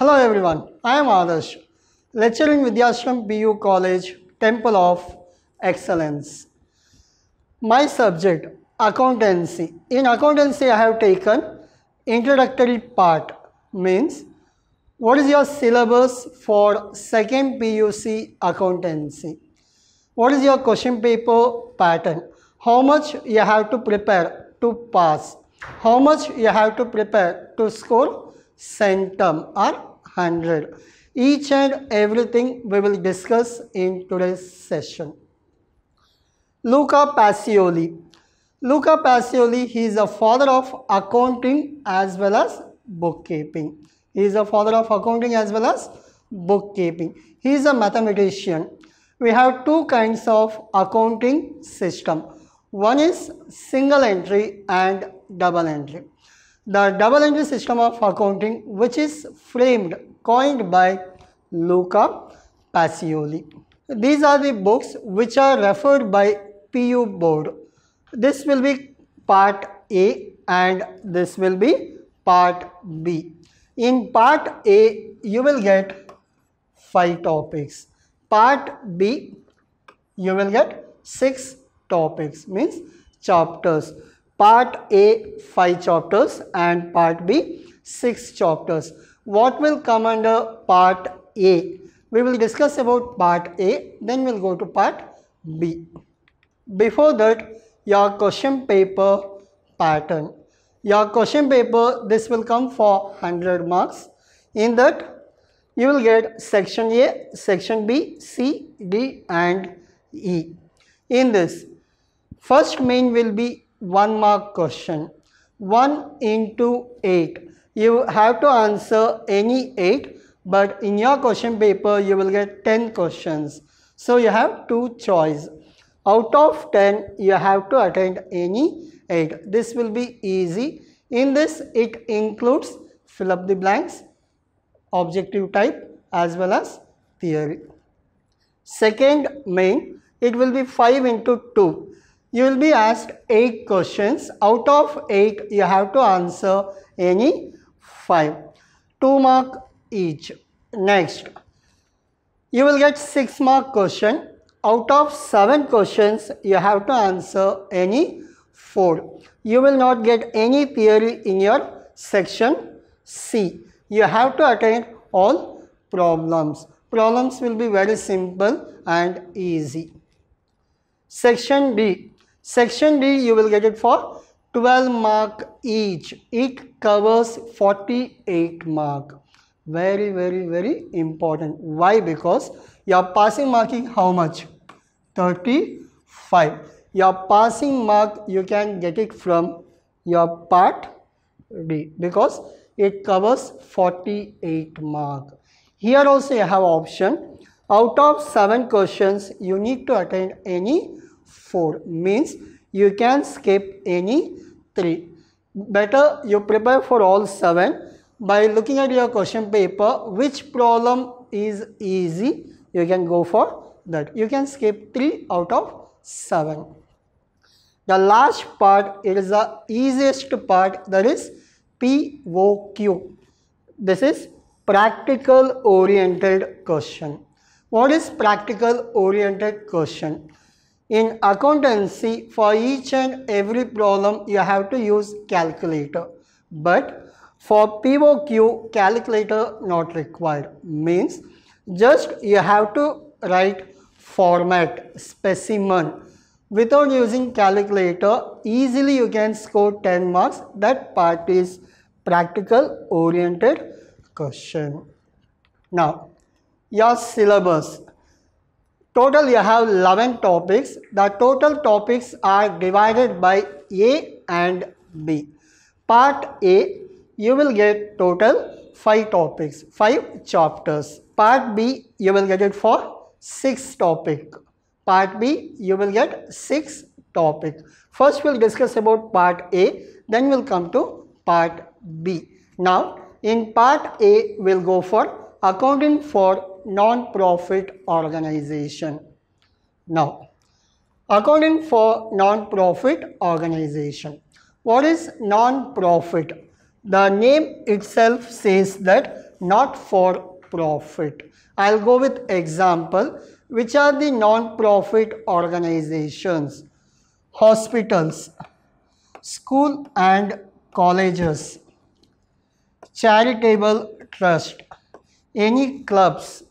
Hello everyone, I am Adarsh, lecturer in Vidhyaashram PU College, Temple of Excellence. My subject, Accountancy. In Accountancy, I have taken introductory part, means what is your syllabus for second PUC Accountancy? What is your question paper pattern? How much you have to prepare to pass? How much you have to prepare to score centum or 100? Each and everything we will discuss in today's session. Luca Pacioli. Luca Pacioli, he is a father of accounting as well as bookkeeping. He is a father of accounting as well as bookkeeping. He is a mathematician. We have two kinds of accounting system. One is single entry and double entry. The double entry system of accounting, which is coined by Luca Pacioli. These are the books which are referred by PU board. This will be part A and this will be part B. In part A, you will get 5 topics. Part B, you will get 6 topics, means chapters. Part A, 5 chapters and part B, 6 chapters. What will come under part A? We will discuss about part A, then we will go to part B. Before that, your question paper pattern. Your question paper, this will come for 100 marks. In that, you will get section A, section B, C, D and E. In this, first main will be 1 mark question. 1 into 8. You have to answer any 8, but in your question paper, you will get 10 questions. So you have 2 choice. Out of 10, you have to attend any 8. This will be easy. In this, it includes fill up the blanks, objective type as well as theory. Second main, it will be 5 into 2. You will be asked 8 questions. Out of 8, you have to answer any 5. 2 mark each. Next, you will get 6 mark question. Out of 7 questions, you have to answer any 4. You will not get any theory in your section C. You have to attend all problems. Problems will be very simple and easy. Section D. Section D, you will get it for 12 mark each. It covers 48 mark. Very, very, very important. Why? Because you are passing marking how much? 35. Your passing mark, you can get it from your part D because it covers 48 mark. Here also you have option. Out of 7 questions, you need to attend any 4. Means you can skip any 3. Better you prepare for all 7 by looking at your question paper. Which problem is easy, you can go for that. You can skip 3 out of 7. The last part, it is the easiest part, that is POQ. This is practical oriented question. What is practical oriented question? In accountancy, for each and every problem, you have to use calculator. But for POQ, calculator not required. Means just you have to write format, specimen. Without using calculator, easily you can score 10 marks. That part is practical oriented question. Now, your syllabus. Total you have 11 topics. The total topics are divided by A and B. Part A, you will get total 5 topics, 5 chapters. Part B, you will get it for 6 topics. Part B, you will get 6 topics. First we'll discuss about part A, then we'll come to part B. Now, in part A, we'll go for accounting for non-profit organization. Now, accounting for non-profit organization. What is non-profit? The name itself says that not for profit. I'll go with example. Which are the non-profit organizations? Hospitals, school and colleges, charitable trust, any clubs,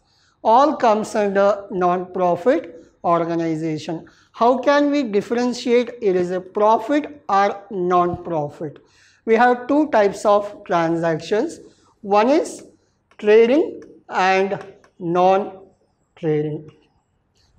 all comes under non-profit organization. How can we differentiate it is a profit or non-profit? We have two types of transactions. One is trading and non-trading.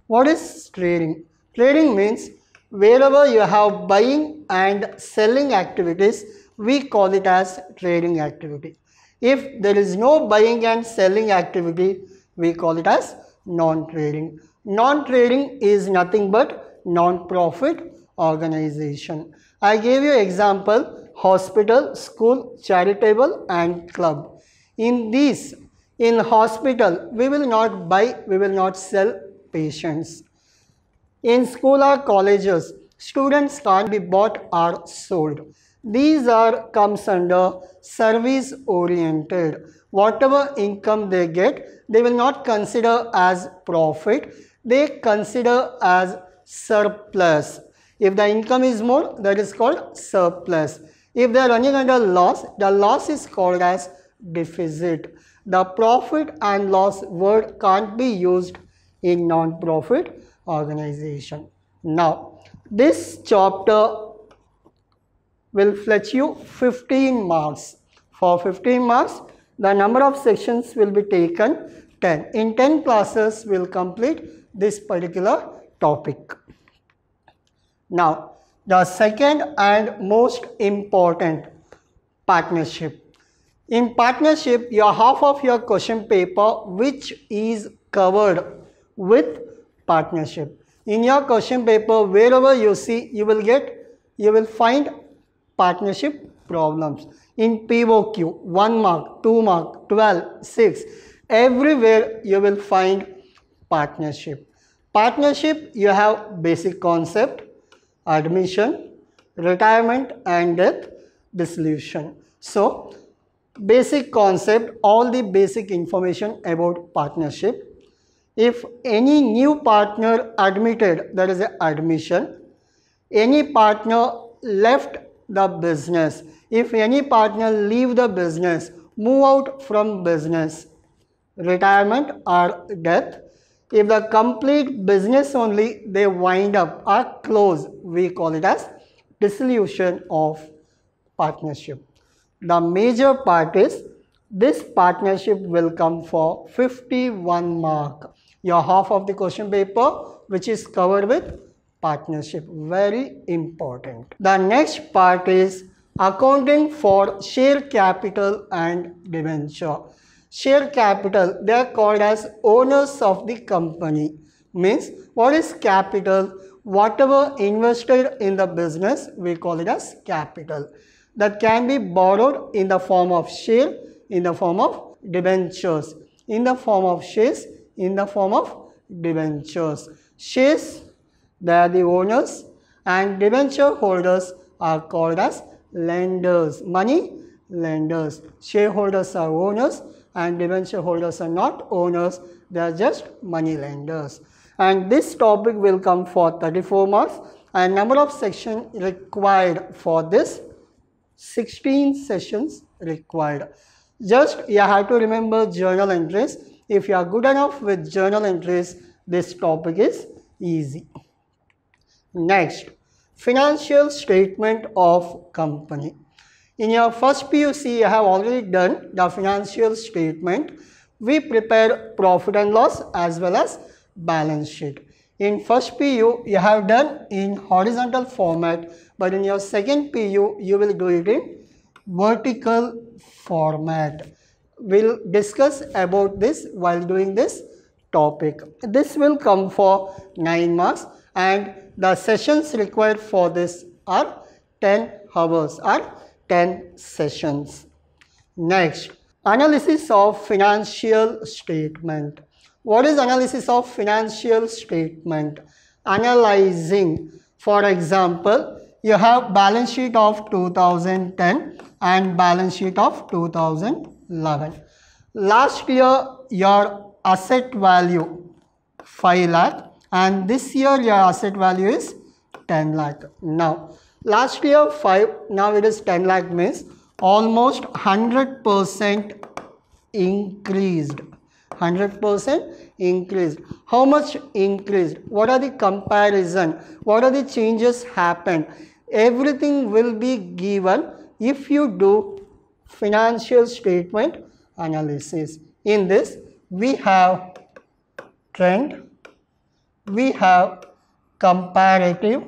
What is trading? Trading means wherever you have buying and selling activities, we call it as trading activity. If there is no buying and selling activity, we call it as non-trading. Non-trading is nothing but non-profit organization. I gave you example: hospital, school, charitable and club. In hospital, we will not buy, we will not sell patients. In school or colleges, students can't be bought or sold. These comes under service oriented. Whatever income they get, they will not consider as profit, they consider as surplus. If the income is more, that is called surplus. If they are running under loss, the loss is called as deficit. The profit and loss word can't be used in non-profit organization. Now, this chapter will fetch you 15 marks. For 15 marks, the number of sections will be taken 10. In 10 classes, we will complete this particular topic. Now, the second and most important, partnership. In partnership, your half of your question paper which is covered with partnership. In your question paper, wherever you see, you will find partnership problems. In POQ, 1 mark, 2 mark, 12, 6, everywhere you will find partnership. Partnership, you have basic concept, admission, retirement and death, dissolution. So, basic concept, all the basic information about partnership. If any new partner admitted, that is an admission. Any partner left the business. If any partner leave the business, move out from business, retirement or death. If the complete business only they wind up or close, we call it as dissolution of partnership. The major part is this partnership will come for 51 mark. Your half of the question paper which is covered with partnership, very important. The next part is accounting for share capital and debenture. Share capital, they are called as owners of the company. Means what is capital? Whatever invested in the business, we call it as capital. That can be borrowed in the form of share, in the form of debentures, in the form of shares, in the form of debentures. Shares, they are the owners, and debenture holders are called as lenders, money lenders. Shareholders are owners and debenture holders are not owners, they are just money lenders. And this topic will come for 34 marks and number of sections required for this, 16 sessions required. Just you have to remember journal entries. If you are good enough with journal entries, this topic is easy. Next, financial statement of company. In your first PUC, you have already done the financial statement. We prepare profit and loss as well as balance sheet. In first PU, you have done in horizontal format, but in your second PU, you will do it in vertical format. We'll discuss about this while doing this topic. This will come for 9 marks and the sessions required for this are 10 hours or 10 sessions. Next, analysis of financial statement. What is analysis of financial statement? Analyzing, for example, you have balance sheet of 2010 and balance sheet of 2011. Last year your asset value 5 lakh and this year your asset value is 10 lakh. Now last year 5, now it is 10 lakh, means almost 100% increased. 100% increased. How much increased? What are the comparison? What are the changes happened? Everything will be given if you do financial statement analysis. In this we have trend, we have comparative,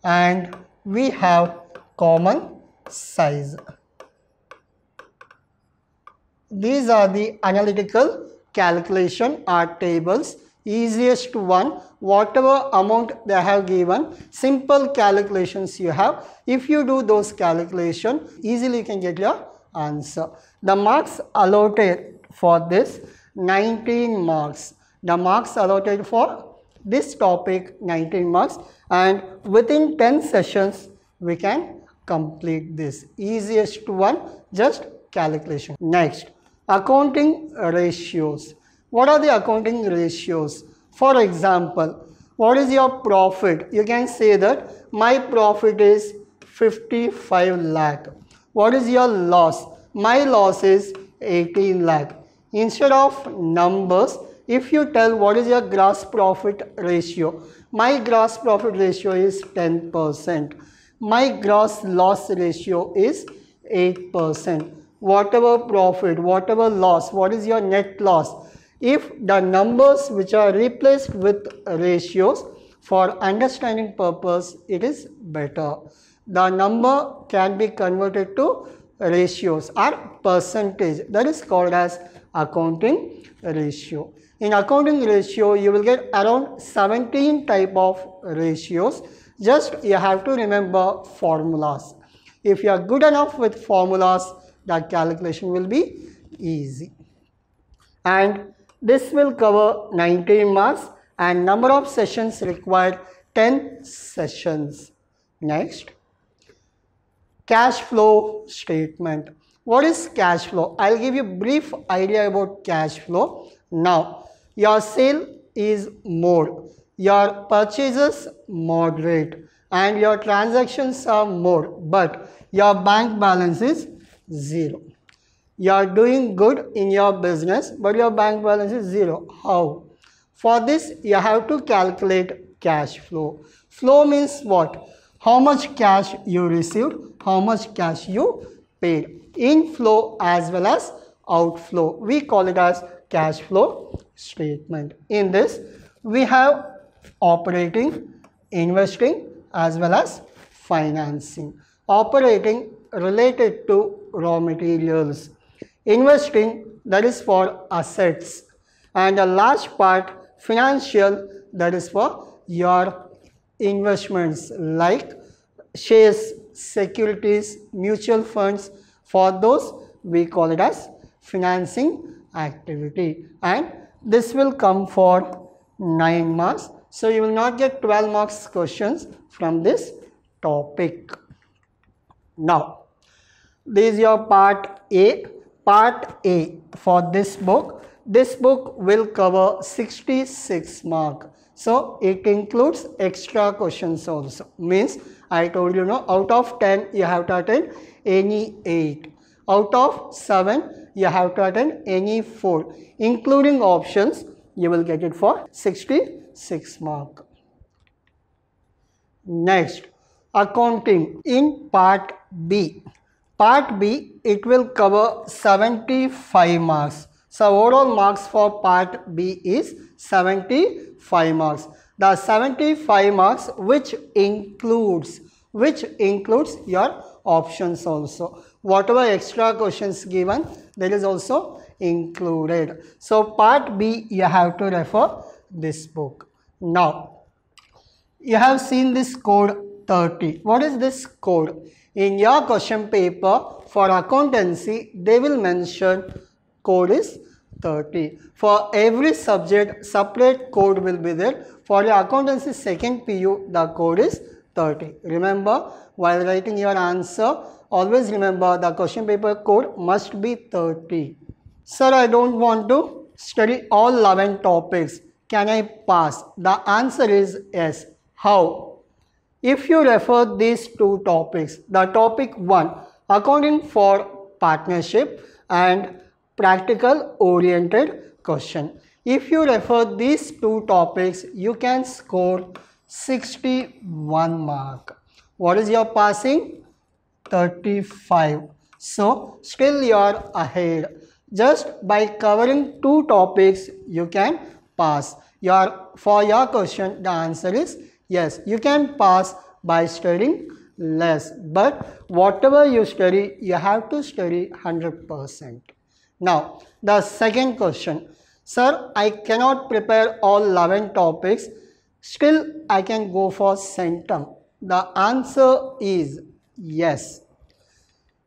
and we have common size. These are the analytical calculation or tables. Easiest one, whatever amount they have given, simple calculations you have. If you do those calculations, easily you can get your answer. The marks allotted for this 19 marks. The marks allotted for this topic 19 marks, and within 10 sessions we can complete this. Easiest one, just calculation. Next, accounting ratios. What are the accounting ratios? For example, what is your profit? You can say that my profit is 55 lakh. What is your loss? My loss is 18 lakh. Instead of numbers, if you tell what is your gross profit ratio, my gross profit ratio is 10%. My gross loss ratio is 8%. Whatever profit, whatever loss, what is your net loss? If the numbers which are replaced with ratios, for understanding purpose, it is better. The number can be converted to ratios or percentage. That is called as accounting ratio. In accounting ratio, you will get around 17 type of ratios. Just you have to remember formulas. If you are good enough with formulas, the calculation will be easy. And this will cover 19 marks and number of sessions required 10 sessions. Next, cash flow statement. What is cash flow? I'll give you a brief idea about cash flow. Now, your sale is more, your purchases moderate, and your transactions are more, but your bank balance is 0. You are doing good in your business, but your bank balance is 0. How? For this, you have to calculate cash flow. Flow means what? How much cash you received, how much cash you paid. Inflow as well as outflow. We call it as cash flow statement. In this, we have operating, investing as well as financing. Operating related to raw materials. Investing, that is for assets, and a large part financial, that is for your investments like shares, securities, mutual funds. For those we call it as financing activity, and this will come for 9 marks. So you will not get 12 marks questions from this topic. Now, this is your part A. Part A for this book will cover 66 marks. So it includes extra questions also. Means I told you, no, out of 10 you have to attend any 8. Out of 7 you have to attend any 4. Including options, you will get it for 66 marks. Next, accounting in part B. Part B, it will cover 75 marks. So overall marks for part B is 75 marks. The 75 marks which includes your options also. Whatever extra questions given, that is also included. So part B, you have to refer this book. Now, you have seen this code 30. What is this code? In your question paper for accountancy, they will mention code is 30. For every subject, separate code will be there. For your accountancy second PU, the code is 30. Remember, while writing your answer, always remember the question paper code must be 30. Sir, I don't want to study all 11 topics. Can I pass? The answer is yes. How? If you refer these two topics, the topic 1, accounting for partnership and practical oriented question. If you refer these two topics, you can score 61 mark. What is your passing? 35. So still you are ahead. Just by covering two topics, you can pass. For your question, the answer is yes. You can pass by studying less. But whatever you study, you have to study 100%. Now, the second question. Sir, I cannot prepare all 11 topics. Still, I can go for centum. The answer is yes.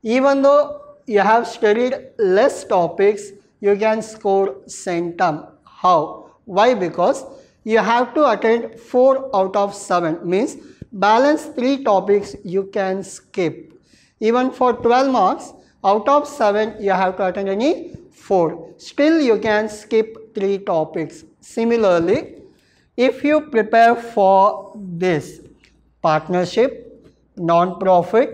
Even though you have studied less topics, you can score centum. How? Why? Because you have to attend 4 out of 7. Means balance 3 topics you can skip. Even for 12 marks, out of 7 you have to attend any 4. Still you can skip 3 topics. Similarly, if you prepare for this partnership, non-profit,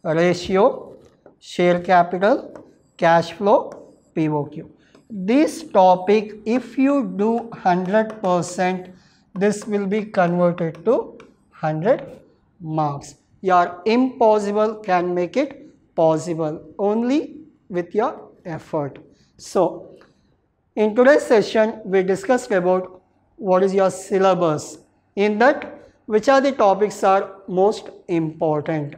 ratio, share capital, cash flow, POQ. This topic, if you do 100%, this will be converted to 100 marks. Your impossible can make it possible only with your effort. So, in today's session, we discussed about what is your syllabus. In that, which are the topics are most important.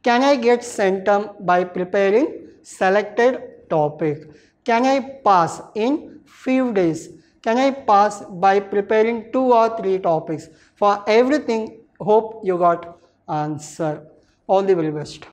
Can I get centum by preparing selected topic? Can I pass in few days? Can I pass by preparing 2 or 3 topics? For everything, hope you got answer. All the very best.